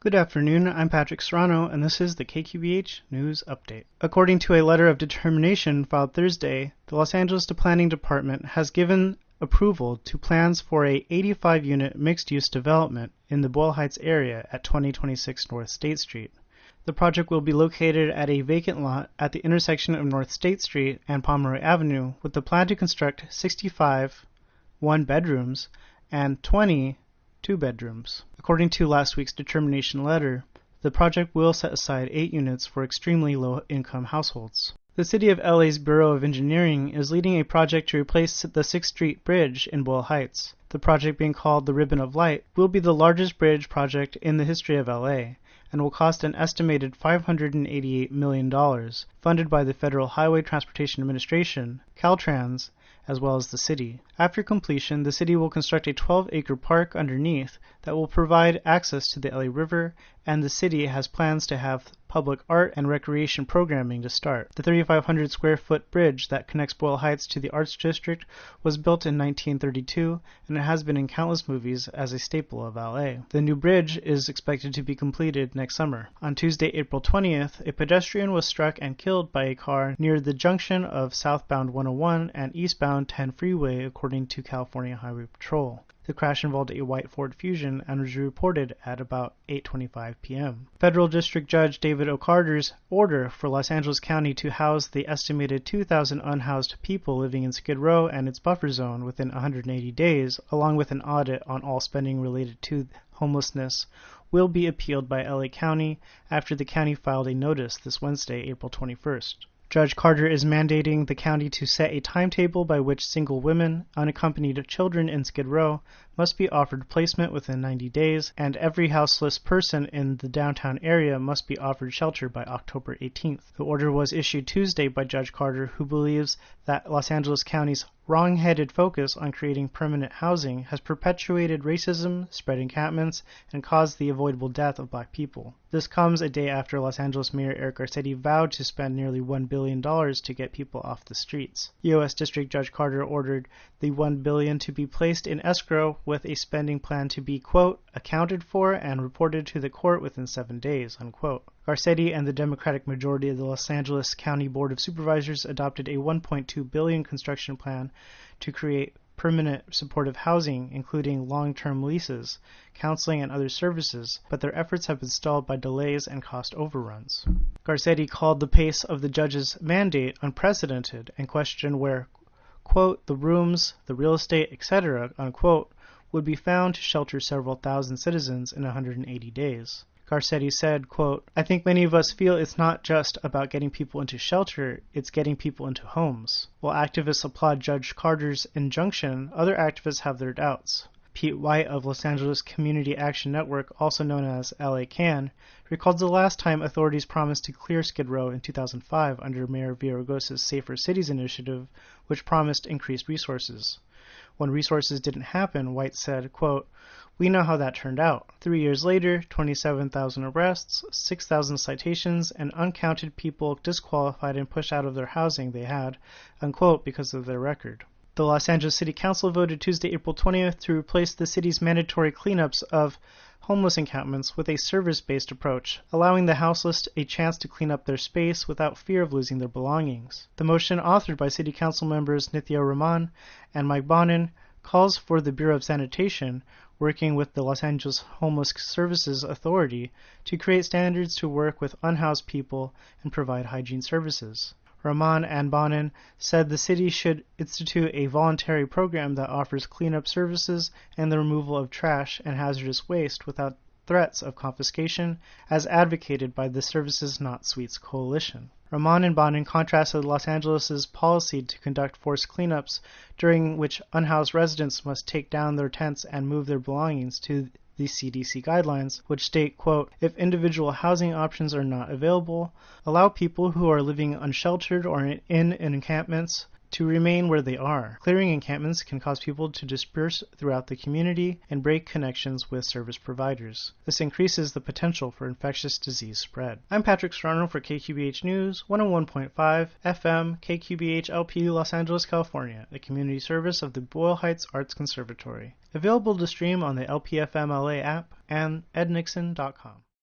Good afternoon, I'm Patrick Serrano, and this is the KQBH News Update. According to a letter of determination filed Thursday, the Los Angeles Planning Department has given approval to plans for a 85-unit mixed-use development in the Boyle Heights area at 2026 North State Street. The project will be located at a vacant lot at the intersection of North State Street and Pomeroy Avenue, with the plan to construct 65 one-bedrooms and 20 two-bedrooms. According to last week's determination letter, the project will set aside 8 units for extremely low-income households. The City of LA's Bureau of Engineering is leading a project to replace the 6th Street Bridge in Boyle Heights. The project, being called the Ribbon of Light, will be the largest bridge project in the history of LA and will cost an estimated $588 million, funded by the Federal Highway Transportation Administration, Caltrans, as well as the city. After completion, the city will construct a 12-acre park underneath that will provide access to the LA River, and the city has plans to have public art and recreation programming to start. The 3,500 square foot bridge that connects Boyle Heights to the Arts District was built in 1932, and it has been in countless movies as a staple of LA. The new bridge is expected to be completed next summer. On Tuesday, April 20th, a pedestrian was struck and killed by a car near the junction of southbound 101 and eastbound 10 freeway, according to California Highway Patrol. The crash involved a white Ford Fusion and was reported at about 8:25 p.m. Federal District Judge David O'Carter's order for Los Angeles County to house the estimated 2,000 unhoused people living in Skid Row and its buffer zone within 180 days, along with an audit on all spending related to homelessness, will be appealed by LA County after the county filed a notice this Wednesday, April 21st. Judge Carter is mandating the county to set a timetable by which single women, unaccompanied children in Skid Row must be offered placement within 90 days, and every houseless person in the downtown area must be offered shelter by October 18th. The order was issued Tuesday by Judge Carter, who believes that Los Angeles County's wrong-headed focus on creating permanent housing has perpetuated racism, spread encampments, and caused the avoidable death of black people. This comes a day after Los Angeles Mayor Eric Garcetti vowed to spend nearly $1 billion to get people off the streets. U.S. District Judge Carter ordered the $1 billion to be placed in escrow with a spending plan to be, quote, accounted for and reported to the court within 7 days, unquote. Garcetti and the Democratic majority of the Los Angeles County Board of Supervisors adopted a $1.2 billion construction plan to create permanent supportive housing, including long-term leases, counseling, and other services, but their efforts have been stalled by delays and cost overruns. Garcetti called the pace of the judge's mandate unprecedented and questioned where, quote, the rooms, the real estate, etc., unquote, would be found to shelter several thousand citizens in 180 days. Garcetti said, quote, I think many of us feel it's not just about getting people into shelter, it's getting people into homes. While activists applaud Judge Carter's injunction, other activists have their doubts. Pete White of Los Angeles Community Action Network, also known as LA Can, recalls the last time authorities promised to clear Skid Row in 2005 under Mayor Villaraigosa's Safer Cities initiative, which promised increased resources. When resources didn't happen, White said, quote, we know how that turned out. 3 years later, 27,000 arrests, 6,000 citations, and uncounted people disqualified and pushed out of their housing they had, unquote, because of their record. The Los Angeles City Council voted Tuesday, April 20th to replace the city's mandatory cleanups of homeless encampments with a service-based approach, allowing the houseless a chance to clean up their space without fear of losing their belongings. The motion, authored by City Council members Nithya Raman and Mike Bonin, calls for the Bureau of Sanitation, working with the Los Angeles Homeless Services Authority, to create standards to work with unhoused people and provide hygiene services. Raman and Bonin said the city should institute a voluntary program that offers cleanup services and the removal of trash and hazardous waste without threats of confiscation, as advocated by the Services Not Sweets Coalition. Raman and Bonin contrasted Los Angeles' policy to conduct forced cleanups, during which unhoused residents must take down their tents and move their belongings, to the CDC guidelines, which state, quote, if individual housing options are not available, allow people who are living unsheltered or in encampments to remain where they are. Clearing encampments can cause people to disperse throughout the community and break connections with service providers. This increases the potential for infectious disease spread. I'm Patrick Serrano for KQBH News, 101.5 FM, KQBH LP, Los Angeles, California, a community service of the Boyle Heights Arts Conservatory. Available to stream on the LPFM LA app and ednixon.com.